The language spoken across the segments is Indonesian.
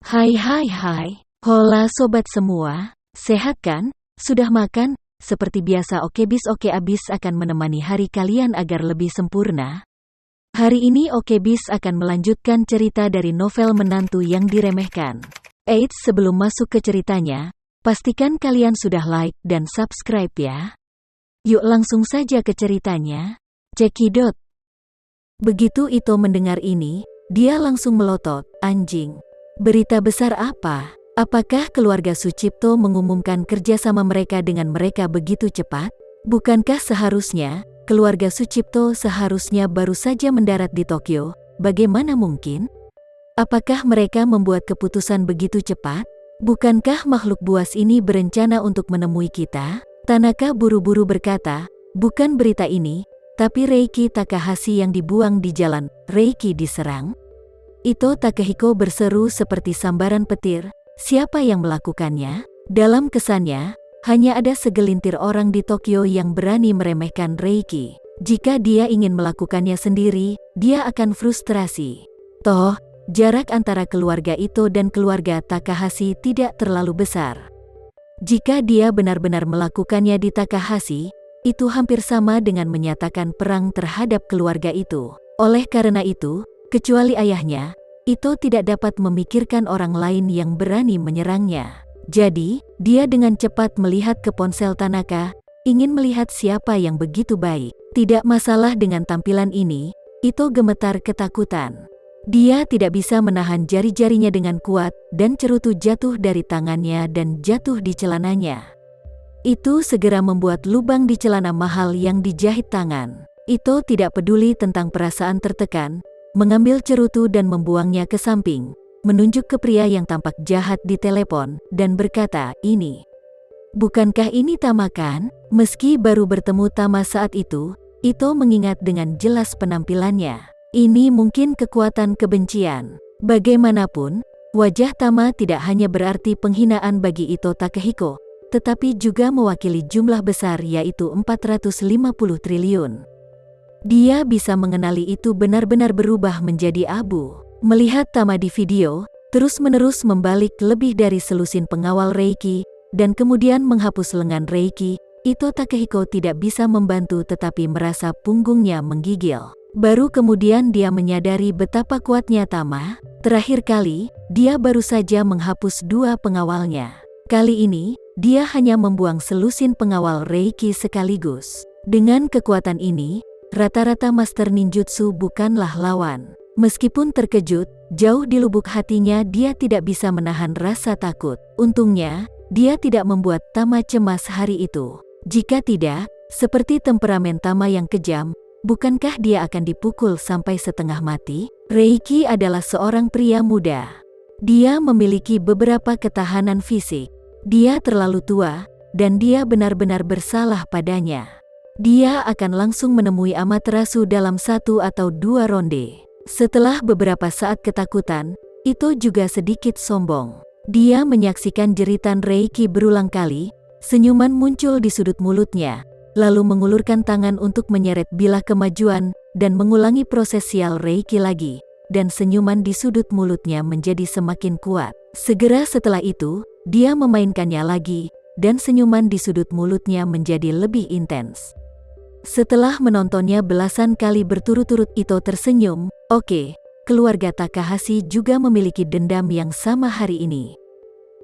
Hai. Hola sobat semua, sehat kan? Sudah makan? Seperti biasa Okebis Oke Abis akan menemani hari kalian agar lebih sempurna. Hari ini Okebis akan melanjutkan cerita dari novel Menantu yang Diremehkan. Eits, sebelum masuk ke ceritanya, pastikan kalian sudah like dan subscribe ya. Yuk langsung saja ke ceritanya. Cekidot. Begitu Ito mendengar ini, dia langsung melotot, anjing. Berita besar apa? Apakah keluarga Sucipto mengumumkan kerjasama mereka dengan mereka begitu cepat? Bukankah seharusnya, keluarga Sucipto seharusnya baru saja mendarat di Tokyo? Bagaimana mungkin? Apakah mereka membuat keputusan begitu cepat? Bukankah makhluk buas ini berencana untuk menemui kita? Tanaka buru-buru berkata, bukan berita ini, tapi Reiki Takahashi yang dibuang di jalan. Reiki diserang? Ito Takehiko berseru seperti sambaran petir. Siapa yang melakukannya? Dalam kesannya, hanya ada segelintir orang di Tokyo yang berani meremehkan Reiki. Jika dia ingin melakukannya sendiri, dia akan frustrasi. Toh, jarak antara keluarga Ito dan keluarga Takahashi tidak terlalu besar. Jika dia benar-benar melakukannya di Takahashi, itu hampir sama dengan menyatakan perang terhadap keluarga itu. Oleh karena itu, kecuali ayahnya, Ito tidak dapat memikirkan orang lain yang berani menyerangnya. Jadi, dia dengan cepat melihat ke ponsel Tanaka, ingin melihat siapa yang begitu baik. Tidak masalah dengan tampilan ini, Ito gemetar ketakutan. Dia tidak bisa menahan jari-jarinya dengan kuat, dan cerutu jatuh dari tangannya dan jatuh di celananya. Itu segera membuat lubang di celana mahal yang dijahit tangan. Ito tidak peduli tentang perasaan tertekan, mengambil cerutu dan membuangnya ke samping, menunjuk ke pria yang tampak jahat di telepon, dan berkata, ini. Bukankah ini Tama kan? Meski baru bertemu Tama saat itu, Ito mengingat dengan jelas penampilannya. Ini mungkin kekuatan kebencian. Bagaimanapun, wajah Tama tidak hanya berarti penghinaan bagi Ito Takehiko, tetapi juga mewakili jumlah besar yaitu 450 triliun. Dia bisa mengenali itu benar-benar berubah menjadi abu. Melihat Tama di video, terus-menerus membalik lebih dari selusin pengawal Reiki, dan kemudian menghapus lengan Reiki, Ito Takehiko tidak bisa membantu tetapi merasa punggungnya menggigil. Baru kemudian dia menyadari betapa kuatnya Tama. Terakhir kali, dia baru saja menghapus dua pengawalnya. Kali ini, dia hanya membuang selusin pengawal Reiki sekaligus. Dengan kekuatan ini, rata-rata master ninjutsu bukanlah lawan. Meskipun terkejut, jauh di lubuk hatinya dia tidak bisa menahan rasa takut. Untungnya, dia tidak membuat Tama cemas hari itu. Jika tidak, seperti temperamen Tama yang kejam, bukankah dia akan dipukul sampai setengah mati? Reiki adalah seorang pria muda. Dia memiliki beberapa ketahanan fisik. Dia terlalu tua, dan dia benar-benar bersalah padanya. Dia akan langsung menemui Amaterasu dalam 1 atau 2 ronde. Setelah beberapa saat ketakutan, Ito juga sedikit sombong. Dia menyaksikan jeritan Reiki berulang kali, senyuman muncul di sudut mulutnya, lalu mengulurkan tangan untuk menyeret bilah kemajuan, dan mengulangi proses sial Reiki lagi, dan senyuman di sudut mulutnya menjadi semakin kuat. Segera setelah itu, dia memainkannya lagi, dan senyuman di sudut mulutnya menjadi lebih intens. Setelah menontonnya belasan kali berturut-turut Ito tersenyum, oke, keluarga Takahashi juga memiliki dendam yang sama hari ini.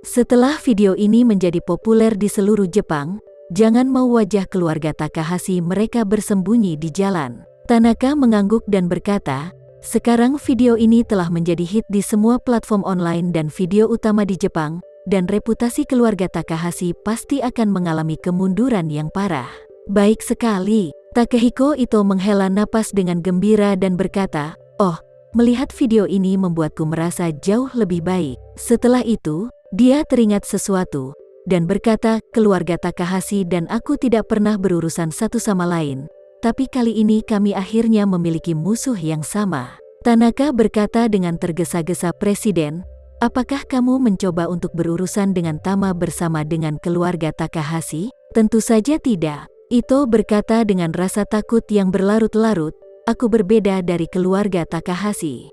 Setelah video ini menjadi populer di seluruh Jepang, jangan mau wajah keluarga Takahashi mereka bersembunyi di jalan. Tanaka mengangguk dan berkata, sekarang video ini telah menjadi hit di semua platform online dan video utama di Jepang, dan reputasi keluarga Takahashi pasti akan mengalami kemunduran yang parah. Baik sekali, Takehiko Ito menghela napas dengan gembira dan berkata, oh, melihat video ini membuatku merasa jauh lebih baik. Setelah itu, dia teringat sesuatu, dan berkata, keluarga Takahashi dan aku tidak pernah berurusan satu sama lain, tapi kali ini kami akhirnya memiliki musuh yang sama. Tanaka berkata dengan tergesa-gesa, Presiden, apakah kamu mencoba untuk berurusan dengan Tama bersama dengan keluarga Takahashi? Tentu saja tidak. Ito berkata dengan rasa takut yang berlarut-larut, aku berbeda dari keluarga Takahashi.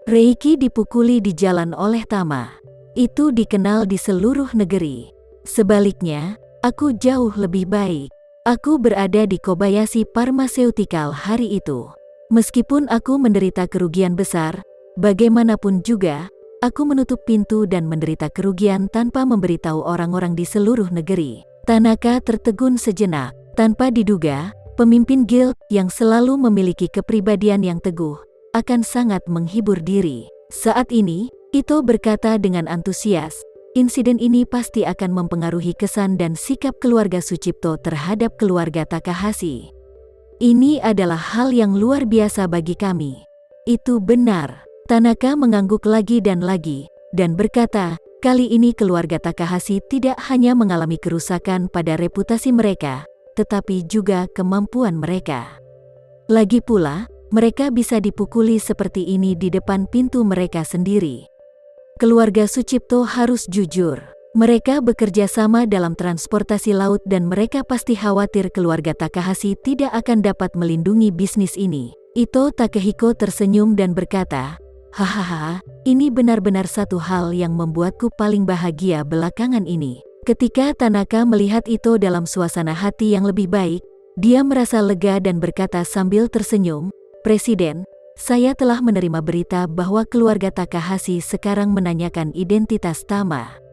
Reiki dipukuli di jalan oleh Tama. Itu dikenal di seluruh negeri. Sebaliknya, aku jauh lebih baik. Aku berada di Kobayashi Pharmaceutical hari itu. Meskipun aku menderita kerugian besar, bagaimanapun juga, aku menutup pintu dan menderita kerugian tanpa memberitahu orang-orang di seluruh negeri. Tanaka tertegun sejenak. Tanpa diduga, pemimpin guild yang selalu memiliki kepribadian yang teguh akan sangat menghibur diri. Saat ini, Ito berkata dengan antusias, insiden ini pasti akan mempengaruhi kesan dan sikap keluarga Sucipto terhadap keluarga Takahashi. Ini adalah hal yang luar biasa bagi kami. Itu benar. Tanaka mengangguk lagi dan berkata, kali ini keluarga Takahashi tidak hanya mengalami kerusakan pada reputasi mereka, tetapi juga kemampuan mereka. Lagi pula, mereka bisa dipukuli seperti ini di depan pintu mereka sendiri. Keluarga Sucipto harus jujur. Mereka bekerja sama dalam transportasi laut dan mereka pasti khawatir keluarga Takahashi tidak akan dapat melindungi bisnis ini. Ito Takehiko tersenyum dan berkata, hahaha, ini benar-benar satu hal yang membuatku paling bahagia belakangan ini. Ketika Tanaka melihat Ito dalam suasana hati yang lebih baik, dia merasa lega dan berkata sambil tersenyum, Presiden, saya telah menerima berita bahwa keluarga Takahashi sekarang menanyakan identitas Tama.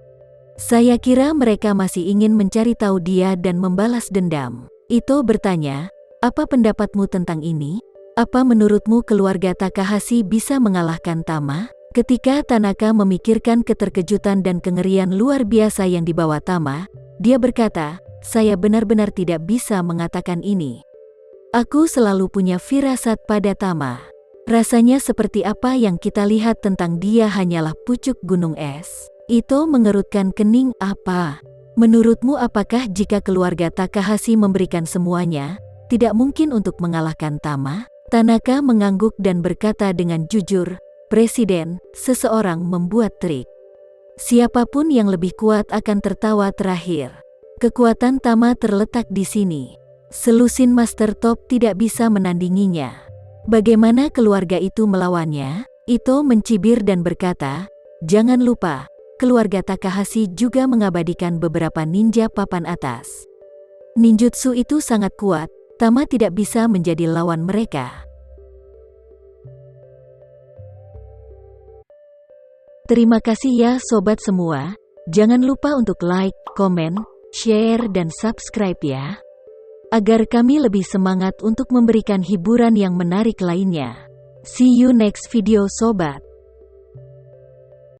Saya kira mereka masih ingin mencari tahu dia dan membalas dendam. Ito bertanya, apa pendapatmu tentang ini? Apa menurutmu keluarga Takahashi bisa mengalahkan Tama? Ketika Tanaka memikirkan keterkejutan dan kengerian luar biasa yang dibawa Tama, dia berkata, saya benar-benar tidak bisa mengatakan ini. Aku selalu punya firasat pada Tama. Rasanya seperti apa yang kita lihat tentang dia hanyalah pucuk gunung es. Ito mengerutkan kening. Apa? Menurutmu apakah jika keluarga Takahashi memberikan semuanya, tidak mungkin untuk mengalahkan Tama? Tanaka mengangguk dan berkata dengan jujur, Presiden, seseorang membuat trik. Siapapun yang lebih kuat akan tertawa terakhir. Kekuatan Tama terletak di sini. Selusin Master Top tidak bisa menandinginya. Bagaimana keluarga itu melawannya? Ito mencibir dan berkata, jangan lupa, keluarga Takahashi juga mengabadikan beberapa ninja papan atas. Ninjutsu itu sangat kuat, Tama tidak bisa menjadi lawan mereka. Terima kasih ya sobat semua, jangan lupa untuk like, komen, share dan subscribe ya. Agar kami lebih semangat untuk memberikan hiburan yang menarik lainnya. See you next video sobat.